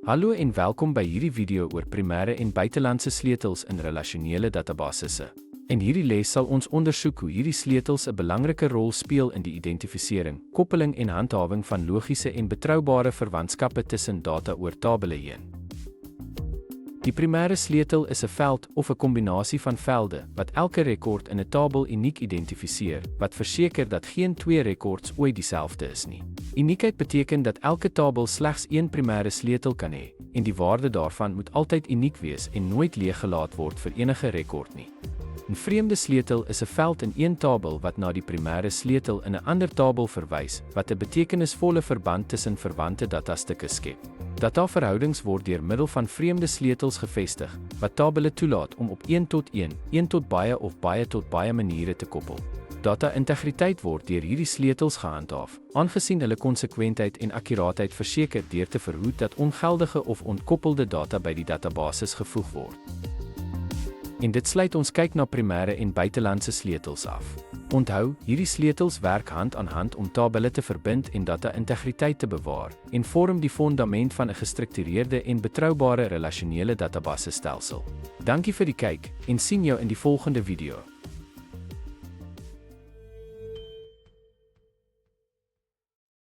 Hallo en welkom by hierdie video oor primêre en buitelandse sleutels in relasionele databasisse. In hierdie les sal ons ondersoek hoe hierdie sleutels 'n belangrike rol speel in die identifisering, koppeling en handhawing van logiese en betroubare verwantskappe tussen data oor tabeleheen. Die primêre sleutel is 'n veld of 'n kombinasie van velde wat elke rekord in 'n tabel uniek identifiseer, wat verseker dat geen twee rekords ooit dieselfde is nie. Uniekheid beteken dat elke tabel slegs een primêre sleutel kan hê, en die waarde daarvan moet altyd uniek wees en nooit leeggelaat word vir enige rekord nie. 'n Vreemde sleutel is 'n veld in een tabel wat na die primêre sleutel in 'n ander tabel verwys, wat 'n betekenisvolle verband tussen verwante datastukke skep. Dataverhoudings word deur middel van vreemde sleutels gevestig, wat tabelle toelaat om op 1 tot 1, 1 tot baie of baie tot baie maniere te koppel. Data-integriteit word deur hierdie sleutels gehandhaaf, aangesien hulle konsekwentheid en akkuraatheid verseker deur te verhoed dat ongeldige of ontkoppelde data by die databasis gevoeg word. En dit sluit ons kyk na primêre en buitelandse sleutels af. Onthou, hierdie sleutels werk hand aan hand om tabelle te verbind en data-integriteit te bewaar, en vorm die fondament van 'n gestruktureerde en betroubare relasionele databasestelsel. Dankie vir die kyk, en sien jou in die volgende video.